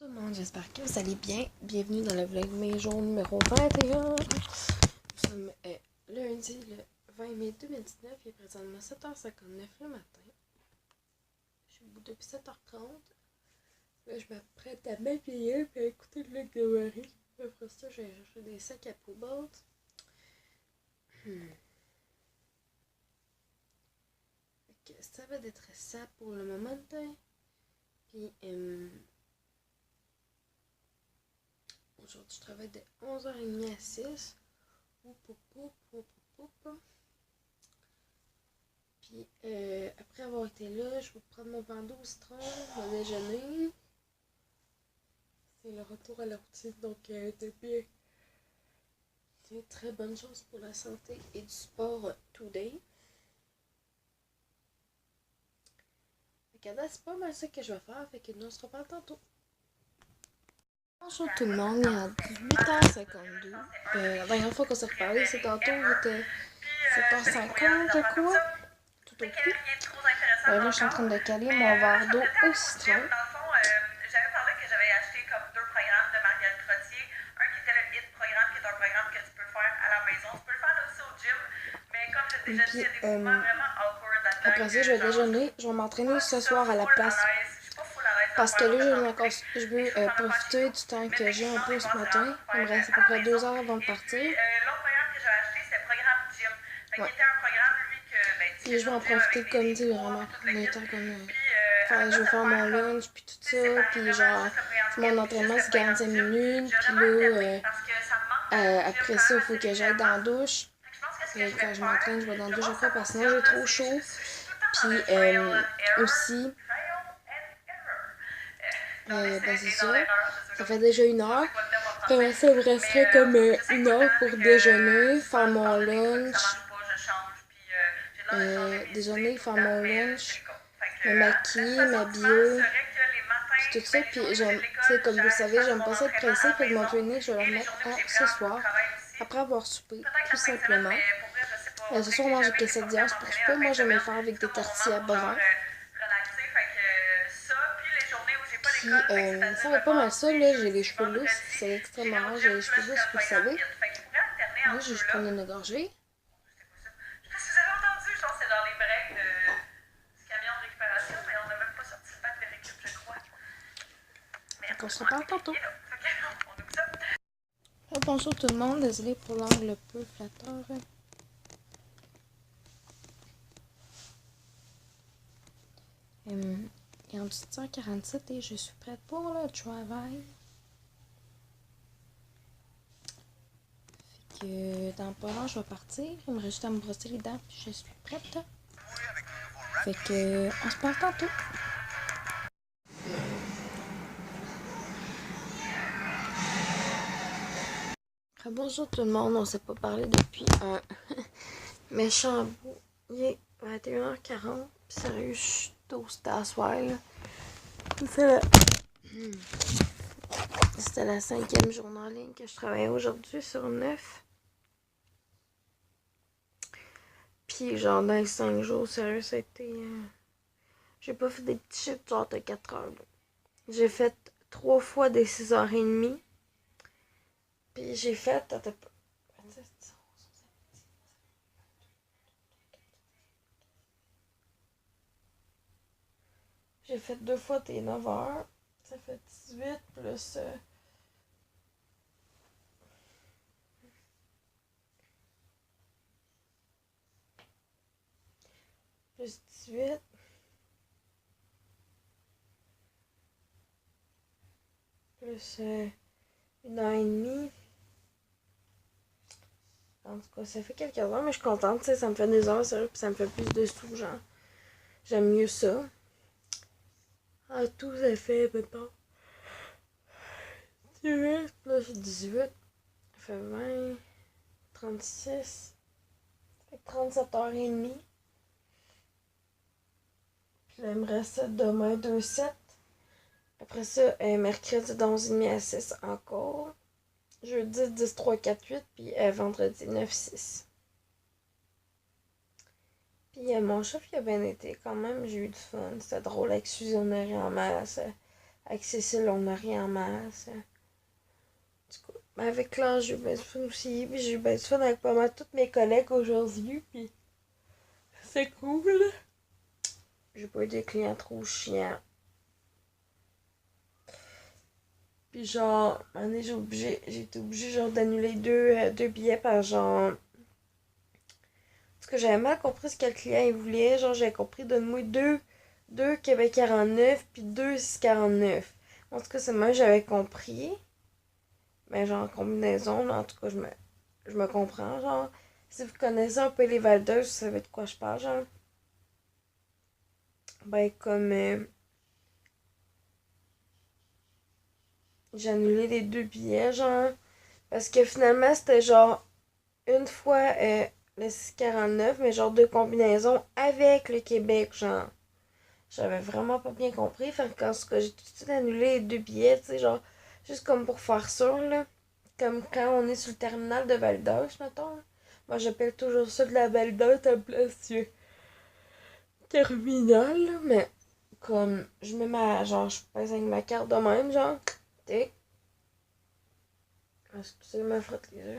Tout le monde, j'espère que vous allez bien. Bienvenue dans le vlog mes jours numéro 21. Nous sommes lundi le 20 mai 2019. Il est présentement 7h59 le matin. Je suis debout depuis 7h30. Là, je m'apprête à m'habiller et à écouter le vlog de Marie. Après ça, je vais chercher des sacs à poubelle. Ça va être ça pour le moment. Puis, aujourd'hui, je travaille de 11h30 à 6. Puis, après avoir été là, je vais prendre mon pain d'eau au citron, mon déjeuner. C'est le retour à la routine, donc depuis, c'est une très bonne chose pour la santé et du sport today. C'est pas mal ça que je vais faire, fait que nous on se reparle tantôt. Bonjour tout le monde, il est 18h52. La dernière fois qu'on s'est reparlé, c'est tantôt, il était 7h50, je crois. Tout au plus. Là, je suis en train de caler mon verre d'eau au citron. Dans le fond, j'avais parlé que j'avais acheté comme 2 programmes de Marielle Trottier. Un qui était le HIT programme, qui est un programme que tu peux faire à la maison. Tu peux le faire aussi au gym, mais comme je l'ai déjà dit, il y a des mouvements vraiment awkward là-dedans. Après ça, je vais déjeuner. Je vais m'entraîner ce soir à la place. Parce que là, je veux profiter du temps que j'ai un peu ce matin. Il me reste à peu près 2 heures avant de partir. L'autre programme que j'ai acheté, c'est le programme gym. Fait qu'il était un programme, lui, que puis je vais en profiter comme tu vraiment le temps comme je vais faire mon lunch puis tout ça, puis genre mon entraînement c'est 45 minutes, puis là après ça il faut que j'aille dans la douche. Et quand je m'entraîne, je vais dans la douche après parce que sinon j'ai trop chaud. Puis aussi ben c'est ça. Ça fait déjà 1 heure. Après ça, il me resterait comme 1 heure pour déjeuner, faire mon lunch. Déjeuner, faire mon lunch, me maquiller, m'habiller, puis tout ça. Puis j'aime, tu sais, comme vous le savez, j'aime pas ça être pressée. Fait que mon training, je vais le remettre à ce soir, après avoir soupé, tout simplement. Ce soir, on mange des quesadillas pour souper. Moi, j'aime les faire avec des tortillas bruns. Puis, ça va pas mal ça, là. J'ai les cheveux lousses. C'est extrêmement rare. J'ai les cheveux lousses, vous le savez. Là, je vais prendre une gorgée. On se reparle tantôt. Bonjour tout le monde, désolé pour l'angle peu flatteur. Il est en 18h47 et je suis prête pour le travail. Fait que dans pas long, je vais partir. Il me reste juste à me brosser les dents puis je suis prête. Fait que on se parle tantôt. Bonjour tout le monde, on s'est pas parlé depuis un méchant bout. Il est 21h40. Pis sérieux, je suis toastée à soir là. C'était la 5e journée en ligne que je travaillais aujourd'hui sur 9. Puis genre dans les 5 jours, sérieux, ça a été... J'ai pas fait des petits chiffres genre de 4 heures. Là. J'ai fait 3 fois des 6h30. Puis j'ai fait... J'ai fait 2 fois tes 9 heures. Ça fait 18 plus... plus 18. Plus 1h30. En tout cas, ça fait quelques heures, mais je suis contente, tu sais, ça me fait des heures, sérieux, puis ça me fait plus de sous, genre. J'aime mieux ça. En tout, ça fait, maintenant, 18 plus 18, ça fait 20, 36, ça fait 37h30. Puis là, il me reste demain 2-7. Après ça, mercredi de 11h30 à 6 encore. Jeudi 10-3-4-8, puis vendredi 9-6. Puis mon chef, il a bien été quand même, j'ai eu du fun. C'était drôle avec Suzanne en masse. Avec Cécile, on n'a rien en masse. Mais avec Claire, j'ai eu bien du fun aussi. Puis j'ai eu bien du fun avec pas mal tous mes collègues aujourd'hui. Puis c'est cool. J'ai pas eu des clients trop chiants. Puis genre, à un moment donné, j'ai été obligée genre d'annuler deux billets par genre. Parce que j'avais mal compris ce que le client il voulait. Genre, j'avais compris donne-moi deux Québec 49 puis deux 649. En tout cas, c'est moi j'avais compris. Mais genre, en combinaison, là, en tout cas, je me comprends. Genre, si vous connaissez un peu les Valdeuses, vous savez de quoi je parle, genre. Ben, comme. J'ai annulé les deux billets, genre. Parce que finalement, c'était genre une fois le 649, mais genre deux combinaisons avec le Québec, genre. J'avais vraiment pas bien compris. Fait que quand j'ai tout de suite annulé les deux billets, tu sais, genre, juste comme pour faire sûr, là. Comme quand on est sur le terminal de Val d'Or, mettons. Moi, j'appelle toujours ça de la Val d'Or à place du terminal, là, mais comme je mets ma. Genre, je passe avec ma carte de même, genre. Tic. Excusez, je me frotte les yeux.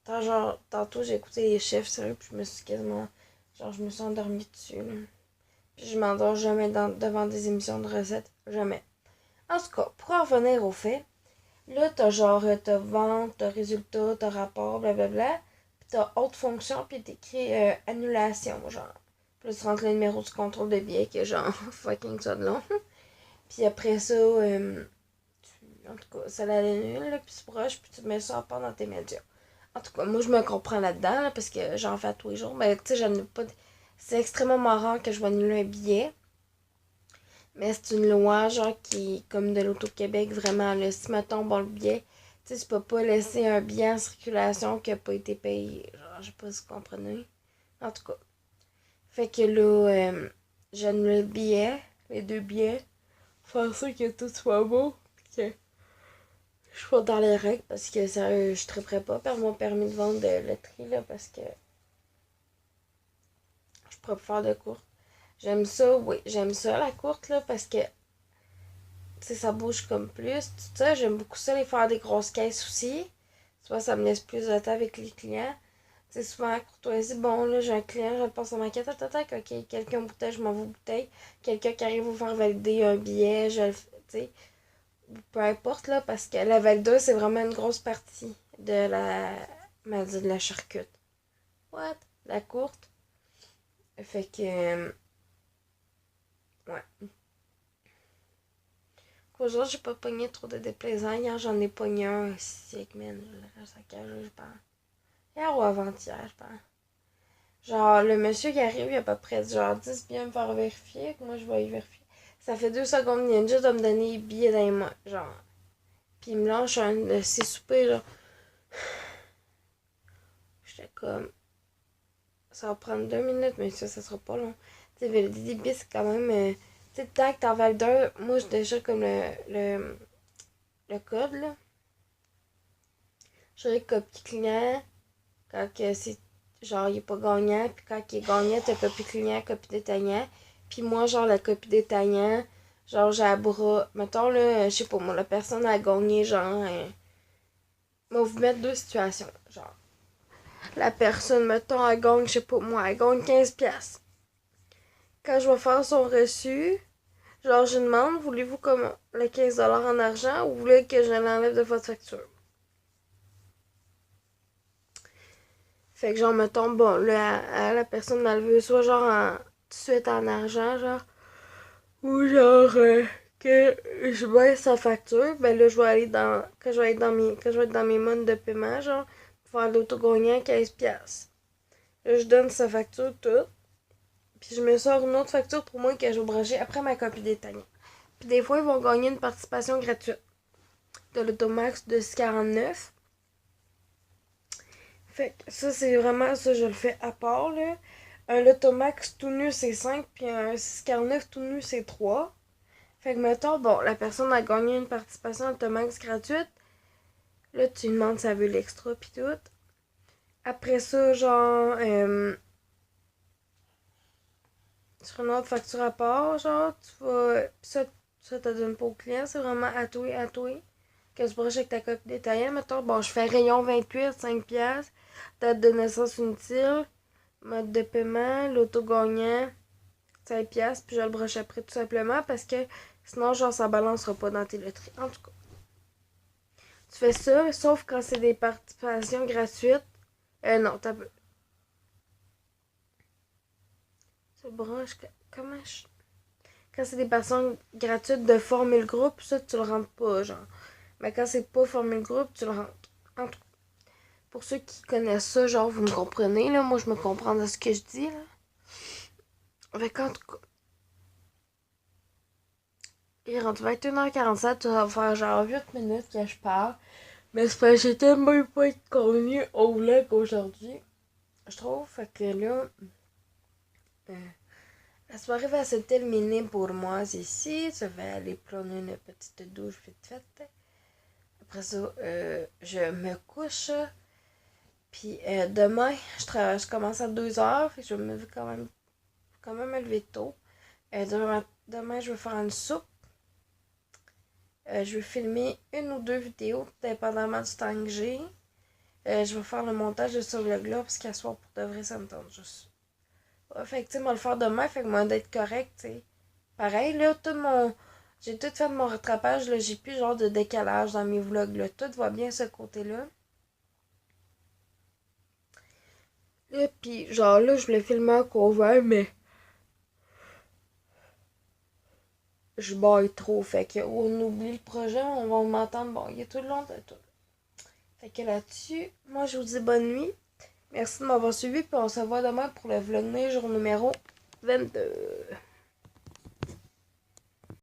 Genre, tantôt, j'ai écouté les chefs, sérieux, puis je me suis quasiment. Genre, je me suis endormie dessus, là. Puis je m'endors jamais devant des émissions de recettes. Jamais. En tout cas, pour en revenir au fait, là, t'as genre, t'as vente, t'as résultat, t'as rapport, blablabla. Puis t'as autre fonction, puis t'écris annulation, genre. Puis là, tu rentres le numéro du contrôle de billet, qui est genre fucking ça de long. Puis après ça, en tout cas, ça l'annule, là, puis tu broches, puis tu mets ça à part dans tes médias. En tout cas, moi, je me comprends là-dedans, là, parce que j'en fais tous les jours. Mais tu sais, j'annule pas. C'est extrêmement rare que je vais annuler un billet. Mais c'est une loi, genre, qui est comme de l'Auto-Québec, vraiment. Là, si, mettons, bon, le billet, tu sais, tu peux pas laisser un billet en circulation qui a pas été payé. Genre, je sais pas si vous comprenez. En tout cas. Fait que là, j'annule le billet, les deux billets. Faire ça que tout soit beau. Que je suis pas dans les règles parce que sérieux, je triperais pas par mon permis de vente de loterie, là, parce que je pourrais pas faire de courte. J'aime ça, oui, j'aime ça la courte, là, parce que tu sais, ça bouge comme plus. Tout ça, j'aime beaucoup ça, les faire des grosses caisses aussi. Tu vois, ça me laisse plus de temps avec les clients. Tu sais, souvent, à courtoisie, bon, là, j'ai un client, je le passe en maquette, tac, ok, quelqu'un bouteille, je m'en vais bouteille. Quelqu'un qui arrive vous faire valider un billet, je le fais, tu sais. Peu importe, là, parce que la valideuse, c'est vraiment une grosse partie de la maladie de la charcute. What? La courte. Fait que, ouais. Aujourd'hui, j'ai pas pogné trop de déplaisants. Hier, j'en ai pogné un sick, man. Le reste à cage, je pense. Hier ou avant-hier, je pense. Genre, le monsieur qui arrive, il a à peu près genre 10 billets à me faire vérifier. Que moi, je vais y vérifier. Ça fait 2 secondes, il vient juste de me donner les billets dans les mains. Genre. Puis il me lâche un de ses soupers, genre. J'étais comme. Ça va prendre 2 minutes, mais ça sera pas long. Tu sais, valider des billets, c'est quand même. Tu sais, tant que t'en valides moi, j'ai déjà comme le code, là. J'aurais copie client quand que c'est genre il est pas gagnant, puis quand il est gagnant, t'as copie client, copie détaillant. Puis moi, genre la copie détaillant, genre j'ai à bras. Mettons là, je sais pas moi, la personne a gagné genre. On va vous mettre deux situations. Genre, la personne, mettons, elle gagne, je sais pas moi, elle gagne 15$. Quand je vais faire son reçu, genre je demande, voulez-vous comme le 15$ en argent ou voulez que je l'enlève de votre facture? Fait que genre, mettons, bon, là, la personne, elle veut soit genre tout de suite en argent, genre, ou genre que je baisse sa facture, ben là, je vais aller dans, quand je vais être dans mes modes de paiement, genre, pour faire l'auto-gagnant 15$. Là, je donne sa facture toute, puis je me sors une autre facture pour moi que je vais brancher après ma copie détaillante. Puis des fois, ils vont gagner une participation gratuite de l'automax de 6,49. Fait que ça, c'est vraiment ça, je le fais à part, là. Un Lotomax tout nu, c'est 5, puis un 6,49 tout nu, c'est 3. Fait que, mettons, bon, la personne a gagné une participation Lotomax gratuite. Là, tu lui demandes si elle veut l'extra, puis tout. Après ça, genre, sur une autre facture à part, genre, tu vas. Ça, Ça te donne pas au client, c'est vraiment à toi, que tu broches avec ta coque détaillante. Mettons, bon, je fais rayon 28, 5$, date de naissance inutile, mode de paiement, l'auto gagnant, 5$, puis je le broche après tout simplement parce que sinon, genre, ça balancera pas dans tes loteries. En tout cas, tu fais ça, sauf quand c'est des participations gratuites. Non, t'as peu. Tu broches, comment je. Quand c'est des personnes gratuites de formule groupe, ça, tu le rentres pas, genre. Mais quand c'est pas formule groupe, tu le rentres. En tout cas, pour ceux qui connaissent ça, genre, vous me comprenez, là. Moi, je me comprends de ce que je dis, là. Fait qu'en tout cas, il rentre 21h47, tu vas faire genre 8 minutes que je parle. Mais c'est parce que j'étais même pas être convenu au vlog aujourd'hui. Je trouve, fait que là, la soirée va se terminer pour moi ici. Je vais aller prendre une petite douche vite faite. Après ça, je me couche. Puis demain, je commence à 2h. Fait que je vais me lever quand même me lever tôt. Demain, je vais faire une soupe. Je vais filmer une ou deux vidéos, dépendamment du temps que j'ai. Je vais faire le montage de ce vlog-là, parce qu'à soir, pour de vrai, ça me tente juste. Ouais, fait que, tu sais, moi, le faire demain, fait que moi, d'être correct, tu sais. Pareil, là, j'ai tout fait de mon rattrapage, là, j'ai plus genre de décalage dans mes vlogs, là. Tout va bien, ce côté-là. Là, pis, genre, là, je voulais filmer un cover, mais je baille trop, fait que on oublie le projet, on va m'entendre bailler tout le long de tout. Fait que là-dessus, moi, je vous dis bonne nuit. Merci de m'avoir suivi, puis on se voit demain pour le vlog jour numéro 22.